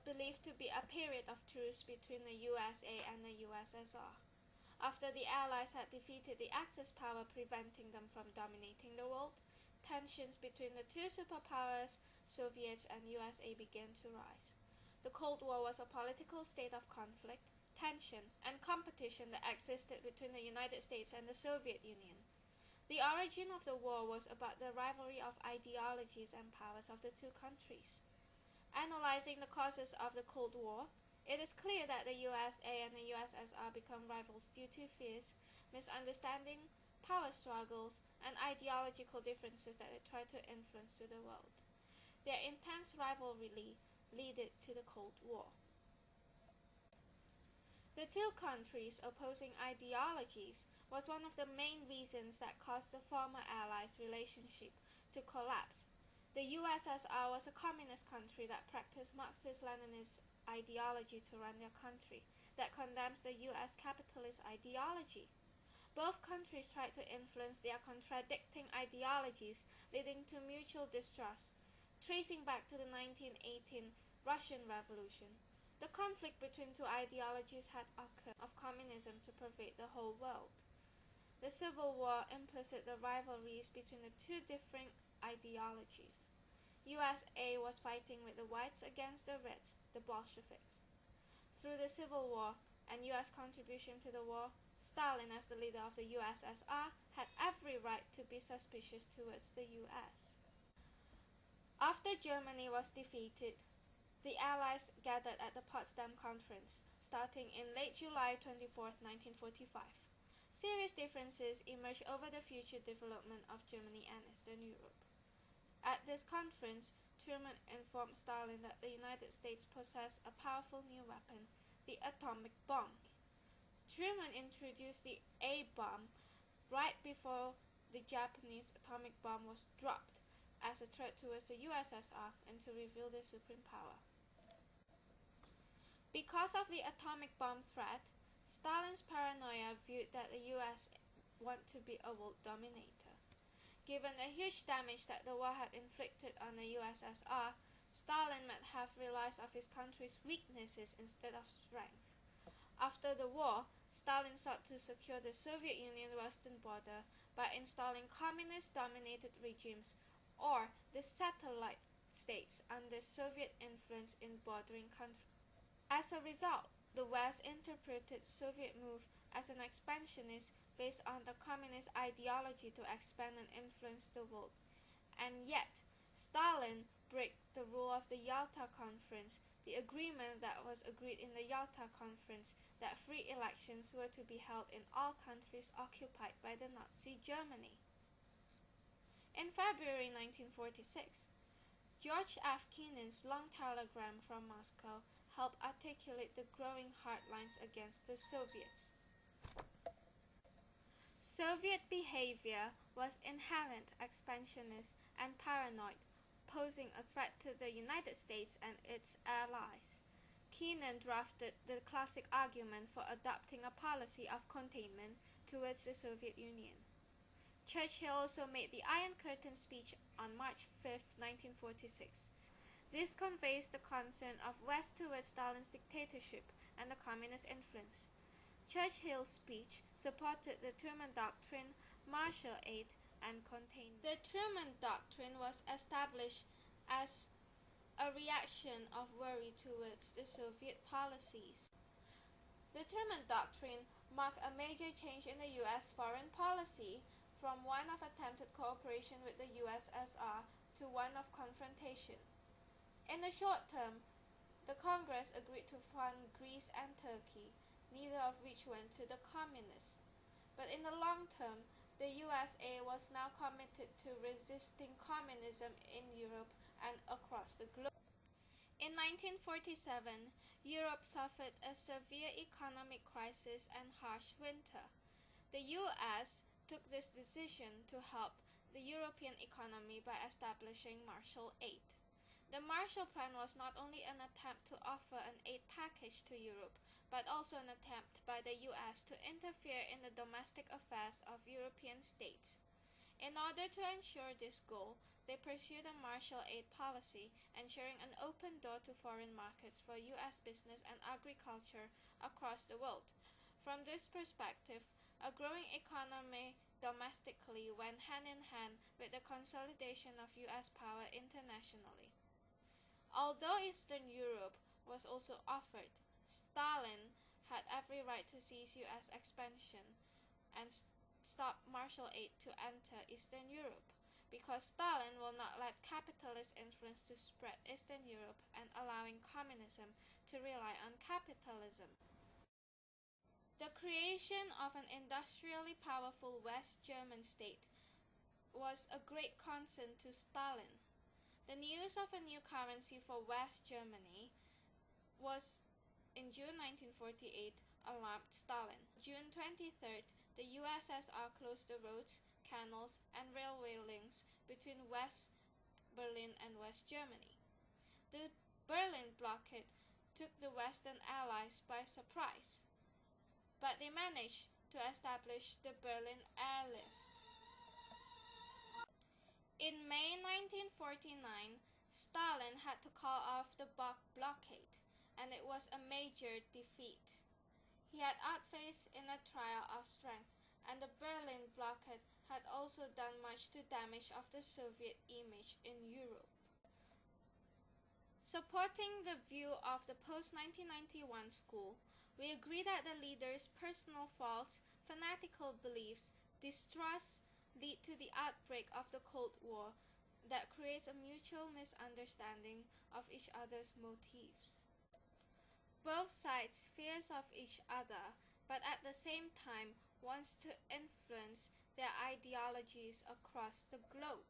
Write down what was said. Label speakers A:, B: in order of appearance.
A: believed to be a period of truce between the USA and the USSR. After the Allies had defeated the Axis power, preventing them from dominating the world, tensions between the two superpowers, Soviets and USA, began to rise. The Cold War was a political state of conflict, tension, and competition that existed between the United States and the Soviet Union. The origin of the war was about the rivalry of ideologies and powers of the two countries. Analyzing the causes of the Cold War, it is clear that the USA and the USSR become rivals due to fears, misunderstanding, power struggles, and ideological differences that they try to influence to the world. Their intense rivalry led to the Cold War. The two countries' opposing ideologies was one of the main reasons that caused the former Allies' relationship to collapse. The USSR was a communist country that practiced Marxist-Leninist ideology to run their country, that condemns the US capitalist ideology. Both countries tried to influence their contradicting ideologies, leading to mutual distrust. Tracing back to the 1918 Russian Revolution, the conflict between two ideologies had occurred of communism to pervade the whole world. The Civil War implicit the rivalries between the two different ideologies. USA was fighting with the whites against the reds, the Bolsheviks. Through the Civil War and US contribution to the war, Stalin, as the leader of the USSR, had every right to be suspicious towards the US. After Germany was defeated, the Allies gathered at the Potsdam Conference, starting in late July 24, 1945. Serious differences emerged over the future development of Germany and Eastern Europe. At this conference, Truman informed Stalin that the United States possessed a powerful new weapon, the atomic bomb. Truman introduced the A-bomb right before the Japanese atomic bomb was dropped as a threat towards the USSR and to reveal their supreme power. Because of the atomic bomb threat, Stalin's paranoia viewed that the US want to be a world dominator. Given the huge damage that the war had inflicted on the USSR, Stalin might have realized of his country's weaknesses instead of strength. After the war, Stalin sought to secure the Soviet Union western border by installing communist-dominated regimes or the satellite states under Soviet influence in bordering countries. As a result, the West interpreted Soviet move as an expansionist based on the communist ideology to expand and influence the world. And yet, Stalin broke the rule of the Yalta Conference, the agreement that was agreed in the Yalta Conference that free elections were to be held in all countries occupied by the Nazi Germany. In February 1946, George F. Kennan's long telegram from Moscow helped articulate the growing hardlines against the Soviets. Soviet behavior was inherent, expansionist, and paranoid, posing a threat to the United States and its allies. Kennan drafted the classic argument for adopting a policy of containment towards the Soviet Union. Churchill also made the Iron Curtain speech on March 5, 1946. This conveys the concern of West towards Stalin's dictatorship and the communist influence. Churchill's speech supported the Truman Doctrine, Marshall Aid, and containment. The Truman Doctrine was established as a reaction of worry towards the Soviet policies. The Truman Doctrine marked a major change in the U.S. foreign policy from one of attempted cooperation with the USSR to one of confrontation. In the short term, the Congress agreed to fund Greece and Turkey, neither of which went to the communists. But in the long term, the USA was now committed to resisting communism in Europe and across the globe. In 1947, Europe suffered a severe economic crisis and harsh winter. The US took this decision to help the European economy by establishing Marshall Aid. The Marshall Plan was not only an attempt to offer an aid package to Europe, but also an attempt by the US to interfere in the domestic affairs of European states. In order to ensure this goal, they pursued a martial aid policy, ensuring an open door to foreign markets for U.S. business and agriculture across the world. From this perspective, a growing economy domestically went hand in hand with the consolidation of U.S. power internationally. Although Eastern Europe was also offered, Stalin had every right to seize U.S. expansion and stop martial aid to enter Eastern Europe, because Stalin will not let capitalist influence to spread Eastern Europe and allowing communism to rely on capitalism. The creation of an industrially powerful West German state was a great concern to Stalin. The news of a new currency for West Germany was in June 1948 alarmed Stalin. June 23rd, the USSR closed the roads, canals, and railway links between West Berlin and West Germany. The Berlin blockade took the Western Allies by surprise, but they managed to establish the Berlin Airlift. In May 1949, Stalin had to call off the blockade, and it was a major defeat. He had outfaced in a trial of strength, and the Berlin blockade had also done much to damage of the Soviet image in Europe. Supporting the view of the post-1991 school, we agree that the leaders' personal faults, fanatical beliefs, distrust lead to the outbreak of the Cold War that creates a mutual misunderstanding of each other's motives. Both sides fears of each other, but at the same time wants to influence their ideologies across the globe.